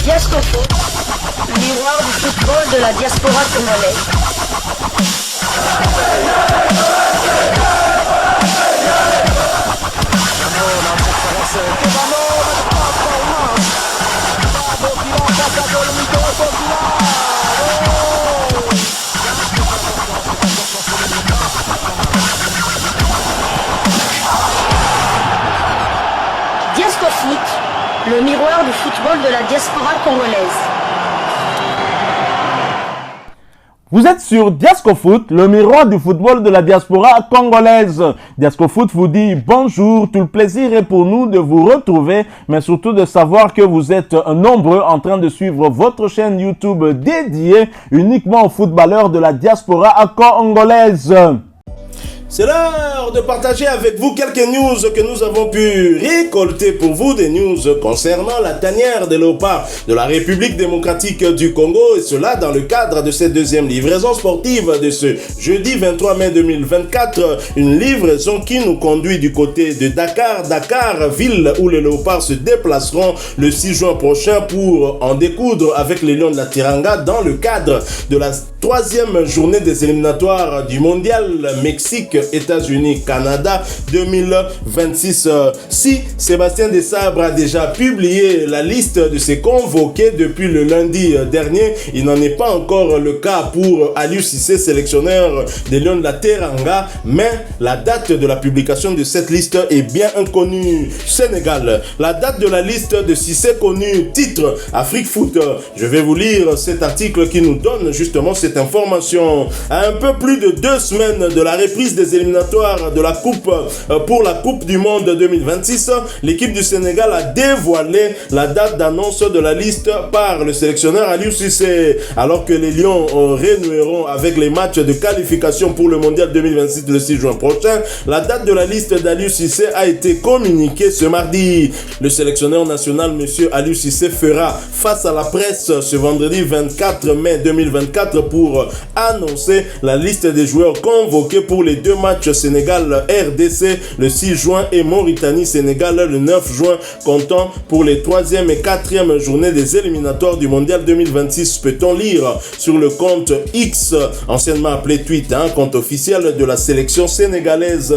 Diasco Foot, miroir du football de la diaspora congolaise. Diasco Foot, le miroir du football de la diaspora congolaise. Vous êtes sur Diasco Foot, le miroir du football de la diaspora congolaise. Diasco Foot vous dit bonjour, tout le plaisir est pour nous de vous retrouver, mais surtout de savoir que vous êtes nombreux en train de suivre votre chaîne YouTube dédiée uniquement aux footballeurs de la diaspora congolaise. C'est l'heure de partager avec vous quelques news que nous avons pu récolter pour vous, des news concernant la tanière des léopards de la République démocratique du Congo, et cela dans le cadre de cette deuxième livraison sportive de ce jeudi 23 mai 2024, une livraison qui nous conduit du côté de Dakar, ville où les léopards se déplaceront le 6 juin prochain pour en découdre avec les Lions de la Teranga dans le cadre de la troisième journée des éliminatoires du mondial Mexique, États-Unis, Canada 2026. Si Sébastien Desabre a déjà publié la liste de ses convoqués depuis le lundi dernier, il n'en est pas encore le cas pour Aliou Cissé, sélectionneur des Lions de la Teranga, mais la date de la publication de cette liste est bien inconnue. Sénégal, la date de la liste de Cissé connue, titre Afrique Foot. Je vais vous lire cet article qui nous donne justement cette information. À un peu plus de 2 semaines de la reprise des éliminatoires de la Coupe pour la Coupe du Monde 2026, l'équipe du Sénégal a dévoilé la date d'annonce de la liste par le sélectionneur Aliou Cissé. Alors que les Lions renoueront avec les matchs de qualification pour le Mondial 2026 le 6 juin prochain, la date de la liste d'Aliou Cissé a été communiquée ce mardi. Le sélectionneur national, M. Aliou Cissé, fera face à la presse ce vendredi 24 mai 2024 pour annoncer la liste des joueurs convoqués pour les 2 matchs Sénégal-RDC le 6 juin et Mauritanie-Sénégal le 9 juin, comptant pour les 3e et 4e journées des éliminatoires du Mondial 2026. Peut-on lire sur le compte X, anciennement appelé Twitter, compte officiel de la sélection sénégalaise.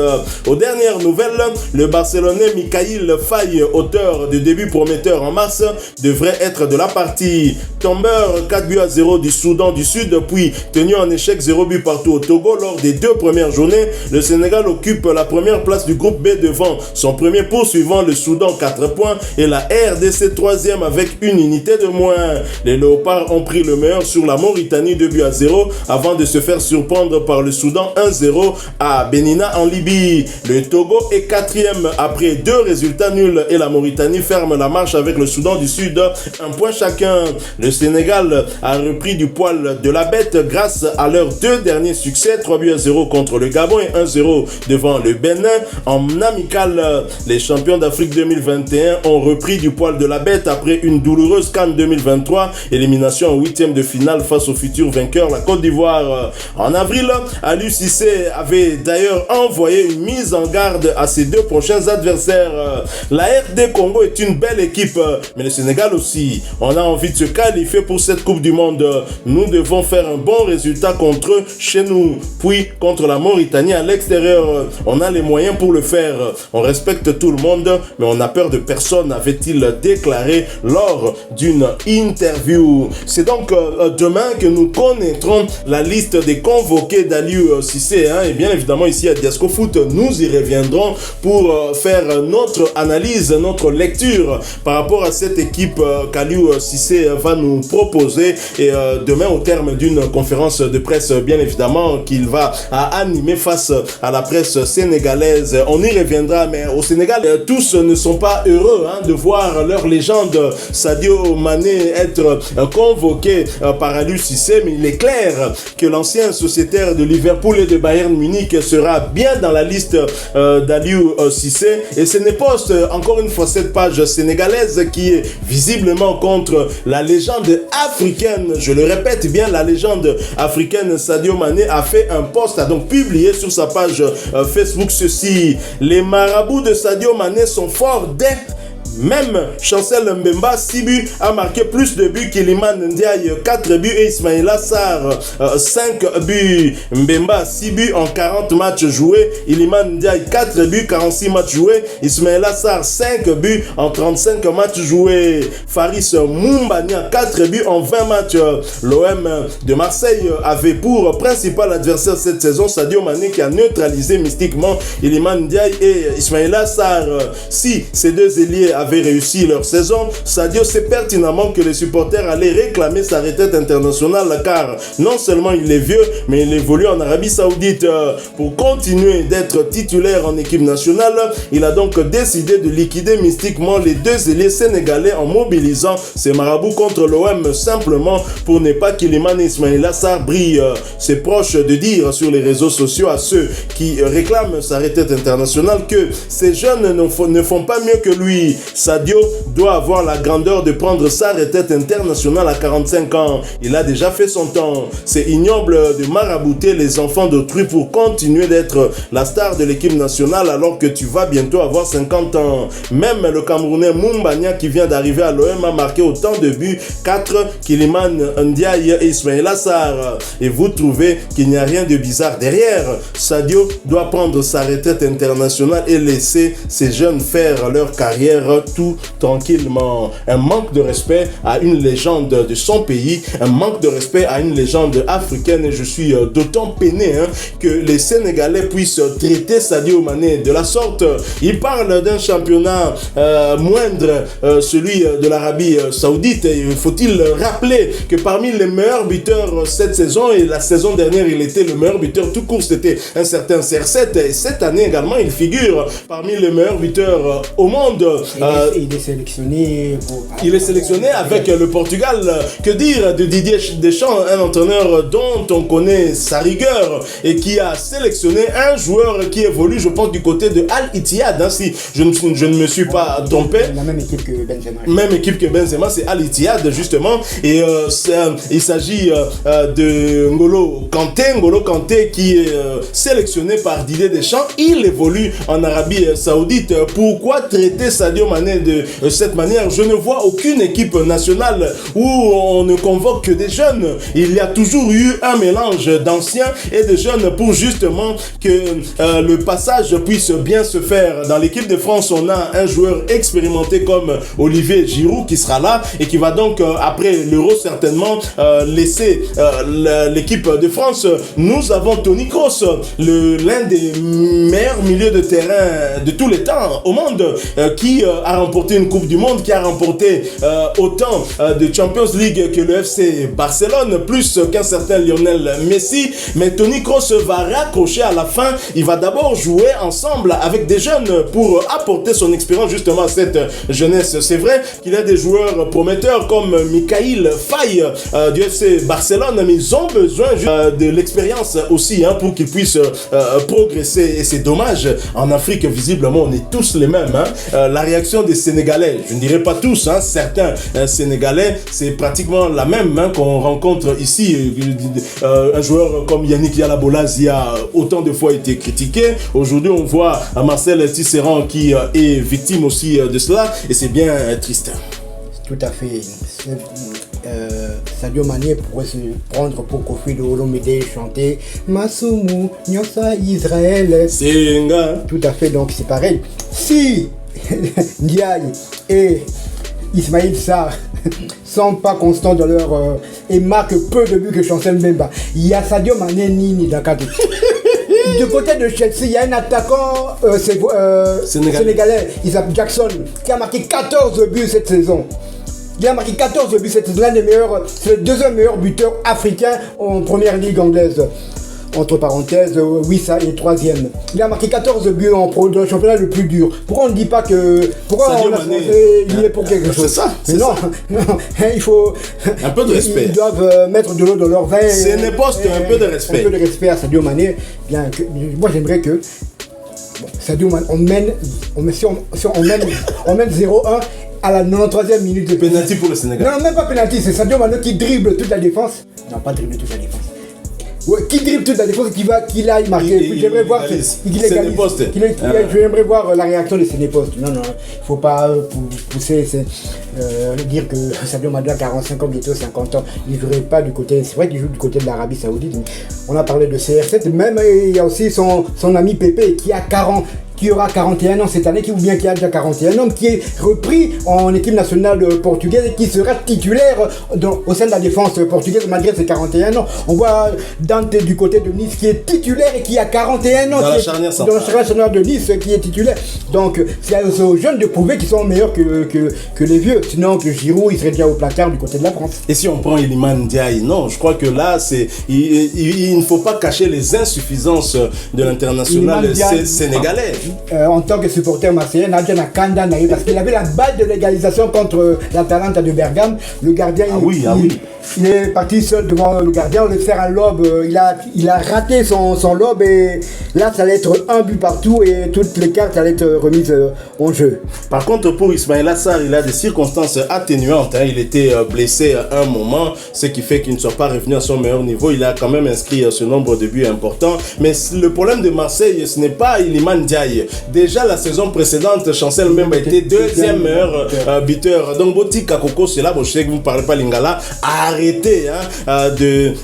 Aux dernières nouvelles, le Barcelonais Mikayil Faye, auteur de début prometteur en mars, devrait être de la partie. Tombeur 4-0 du Soudan du Sud, puis tenu en échec 0 but partout au Togo lors des 2 premières journées, le Sénégal occupe la première place du groupe B devant son premier poursuivant, le Soudan 4 points, et la RDC 3e avec une unité de moins. Les Léopards ont pris le meilleur sur la Mauritanie 2-0 avant de se faire surprendre par le Soudan 1-0 à Benina en Libye. Le Togo est 4e après 2 résultats nuls et la Mauritanie ferme la marche avec le Soudan du Sud, 1 point chacun. Le Sénégal a repris du poil de la bête grâce à leurs 2 derniers succès, 3-0 contre le Gabon et 1-0 devant le Bénin. En amical, les champions d'Afrique 2021 ont repris du poil de la bête après une douloureuse CAN 2023, élimination en 8e de finale face au futur vainqueur, la Côte d'Ivoire. En avril, Aliou Cissé avait d'ailleurs envoyé une mise en garde à ses 2 prochains adversaires. La RD Congo est une belle équipe, mais le Sénégal aussi. On a envie de se qualifier pour cette Coupe du Monde. Nous devons faire un bon résultat contre eux chez nous, puis contre la Mauritanie à l'extérieur. On a les moyens pour le faire. On respecte tout le monde, mais on a peur de personne, avait-il déclaré lors d'une interview. C'est donc demain que nous connaîtrons la liste des convoqués d'Aliou Cissé. Et bien évidemment, ici à Diasco Foot, nous y reviendrons pour faire notre analyse, notre lecture par rapport à cette équipe qu'Aliou Cissé va nous proposer. Et demain, au terme d'une conférence de presse, bien évidemment, qu'il va animer face à la presse sénégalaise. On y reviendra, mais au Sénégal, tous ne sont pas heureux de voir leur légende Sadio Mané être convoqué par Aliou Cissé, mais il est clair que l'ancien sociétaire de Liverpool et de Bayern Munich sera bien dans la liste d'Aliou Cissé. Et ce n'est pas encore une fois cette page sénégalaise qui est visiblement contre la légende africaine. Je le répète bien, la légende africaine Sadio Mané a fait un post, a donc publié sur sa page Facebook ceci: les marabouts de Sadio Mané sont forts Même Chancel Mbemba, 6 buts, a marqué plus de buts qu'Iliman Ndiaye, 4 buts, et Ismaïla Sarr, 5 buts. Mbemba, 6 buts en 40 matchs joués. Iliman Ndiaye, 4 buts, 46 matchs joués. Ismaïla Sarr, 5 buts en 35 matchs joués. Faris Moumbania, 4 buts en 20 matchs. L'OM de Marseille avait pour principal adversaire cette saison Sadio Mané, qui a neutralisé mystiquement Iliman Ndiaye et Ismaïla Sarr. Si ces deux ailiers avaient réussi leur saison, Sadio sait pertinemment que les supporters allaient réclamer sa retraite internationale, car non seulement il est vieux, mais il évolue en Arabie Saoudite. Pour continuer d'être titulaire en équipe nationale, il a donc décidé de liquider mystiquement les deux ailiers sénégalais en mobilisant ses marabouts contre l'OM, simplement pour ne pas qu'Iliman et Ismaïla Sarr brillent. C'est proche de dire sur les réseaux sociaux à ceux qui réclament sa retraite internationale que ces jeunes ne font pas mieux que lui. Sadio doit avoir la grandeur de prendre sa retraite internationale à 45 ans. Il a déjà fait son temps. C'est ignoble de marabouter les enfants d'autrui pour continuer d'être la star de l'équipe nationale alors que tu vas bientôt avoir 50 ans. Même le Camerounais Moumbania, qui vient d'arriver à l'OM, a marqué autant de buts, 4 qu'Iliman Ndiaye et Ismaïla Sarr. Et vous trouvez qu'il n'y a rien de bizarre derrière. Sadio doit prendre sa retraite internationale et laisser ces jeunes faire leur carrière tout tranquillement. Un manque de respect à une légende de son pays, un manque de respect à une légende africaine, et je suis d'autant peiné que les Sénégalais puissent traiter Sadio Mané de la sorte. Il parle d'un championnat moindre, celui de l'Arabie Saoudite. Faut-il rappeler que parmi les meilleurs buteurs cette saison et la saison dernière, il était le meilleur buteur tout court, c'était un certain CR7, et cette année également il figure parmi les meilleurs buteurs au monde. Il est sélectionné il est sélectionné avec le Portugal. Que dire de Didier Deschamps, un entraîneur dont on connaît sa rigueur et qui a sélectionné un joueur qui évolue, je pense, du côté de Al Ittihad, si je ne me suis pas trompé. La même équipe que Benzema. Même équipe que Benzema, c'est Al Ittihad justement, et il s'agit de N'Golo Kanté qui est sélectionné par Didier Deschamps. Il évolue en Arabie Saoudite. Pourquoi traiter Sadio Mané de cette manière? Je ne vois aucune équipe nationale où on ne convoque que des jeunes. Il y a toujours eu un mélange d'anciens et de jeunes pour justement que le passage puisse bien se faire. Dans l'équipe de France, on a un joueur expérimenté comme Olivier Giroud qui sera là et qui va donc après l'Euro certainement laisser l'équipe de France. Nous avons Toni Kroos, l'un des meilleurs milieux de terrain de tous les temps au monde, qui a remporté une Coupe du Monde, qui a remporté autant de Champions League que le FC Barcelone, plus qu'un certain Lionel Messi. Mais Toni Kroos va raccrocher à la fin. Il va d'abord jouer ensemble avec des jeunes pour apporter son expérience justement à cette jeunesse. C'est vrai qu'il y a des joueurs prometteurs comme Mikayil Faye du FC Barcelone, mais ils ont besoin de l'expérience aussi pour qu'ils puissent progresser. Et c'est dommage. En Afrique, visiblement, on est tous les mêmes. La réaction des Sénégalais, je ne dirais pas tous, certains Sénégalais, c'est pratiquement la même qu'on rencontre ici. Un joueur comme Yannick Yalabolaz a autant de fois été critiqué. Aujourd'hui, on voit Marcel Tisserand qui est victime aussi de cela, et c'est bien triste. Tout à fait. Sadio Mané pourrait se prendre pour Kofi Olomide et chanter Masumu, Nyosa Israël. Tout à fait, donc c'est pareil. Si Ndiaye et Ismaïla Sarr sont pas constants dans leur et marquent peu de buts que Chancel Mbemba, il y a Sadio Mané Nini Dakati. Du côté de Chelsea, il y a un attaquant sénégalais, Isaac Jackson, qui a marqué 14 buts cette saison. Il a marqué 14 buts cette saison, c'est le deuxième meilleur buteur africain en première ligue anglaise. Entre parenthèses, Wissa est troisième. Il a marqué 14 buts dans le championnat le plus dur. Pourquoi on ne dit pas que... Pourquoi on a français, il est pour quelque chose? C'est ça. Mais non, il faut... Un peu de respect. Ils doivent mettre de l'eau dans leur vin. C'est n'importe un peu de respect. Un peu de respect à Sadio Mané. Bien que, moi j'aimerais que... Bon, Sadio Mané, on mène 0-1 à la 93e minute de penalty pour le Sénégal. Non, même pas penalty, c'est Sadio Mané qui dribble toute la défense. Non, pas dribble toute la défense. Ouais, qui dribble toute la défense, qui aille marquer. J'aimerais voir j'aimerais voir la réaction de Sénépost. Non, il faut pas pousser, dire que Sadio Mané a 45 ans, bientôt 50 ans. Il ne jouerait pas du côté, c'est vrai qu'il joue du côté de l'Arabie Saoudite. On a parlé de CR7, même il y a aussi son ami Pépé qui aura 41 ans cette année, qui a déjà 41 ans, qui est repris en équipe nationale portugaise et qui sera titulaire au sein de la défense portugaise malgré ses 41 ans. On voit Dante du côté de Nice qui est titulaire et qui a 41 ans. Dans la charnière centrale de Nice qui est titulaire. Donc c'est aux jeunes de prouver qu'ils sont meilleurs que les vieux. Sinon que Giroud il serait déjà au placard du côté de la France. Et si on prend Iliman Ndiaye, non, je crois que là il ne faut pas cacher les insuffisances de l'international sénégalais. En tant que supporter marseillais, Nadia n'a condamné parce qu'il avait la balle de l'égalisation contre l'Atalanta de Bergame. Le gardien, il est parti seul devant le gardien, on lui faire un lob. Il a raté son lob et là, ça allait être un but partout et toutes les cartes allaient être remises en jeu. Par contre, pour Ismaïla Sarr, il a des circonstances atténuantes. Il était blessé à un moment, ce qui fait qu'il ne soit pas revenu à son meilleur niveau. Il a quand même inscrit ce nombre de buts important. Mais le problème de Marseille, ce n'est pas Iliman Ndiaye. Déjà la saison précédente, Chancel même a été deuxième meilleur buteur. Donc Boti Kakoko, c'est là, je sais que vous ne parlez pas lingala, arrêtez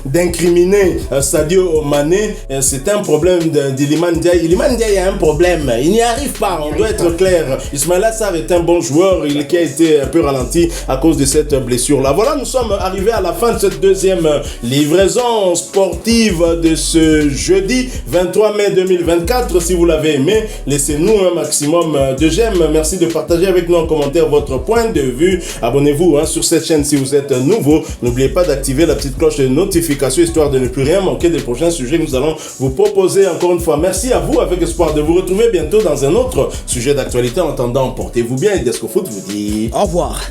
d'incriminer Sadio Mané. C'est un problème d'Iliman Ndiaye. Iliman Ndiaye a un problème, il n'y arrive pas, on doit être clair. Ismaïla Sarr est un bon joueur, qui a été un peu ralenti à cause de cette blessure-là. Voilà, nous sommes arrivés à la fin de cette deuxième livraison sportive de ce jeudi 23 mai 2024. Si vous l'avez aimé, laissez-nous un maximum de j'aime. Merci de partager avec nous en commentaire votre point de vue. Abonnez-vous sur cette chaîne si vous êtes nouveau. N'oubliez pas d'activer la petite cloche de notification histoire de ne plus rien manquer des prochains sujets que nous allons vous proposer. Encore une fois, merci à vous avec espoir de vous retrouver bientôt dans un autre sujet d'actualité. En attendant, portez-vous bien et Desco Foot vous dit au revoir.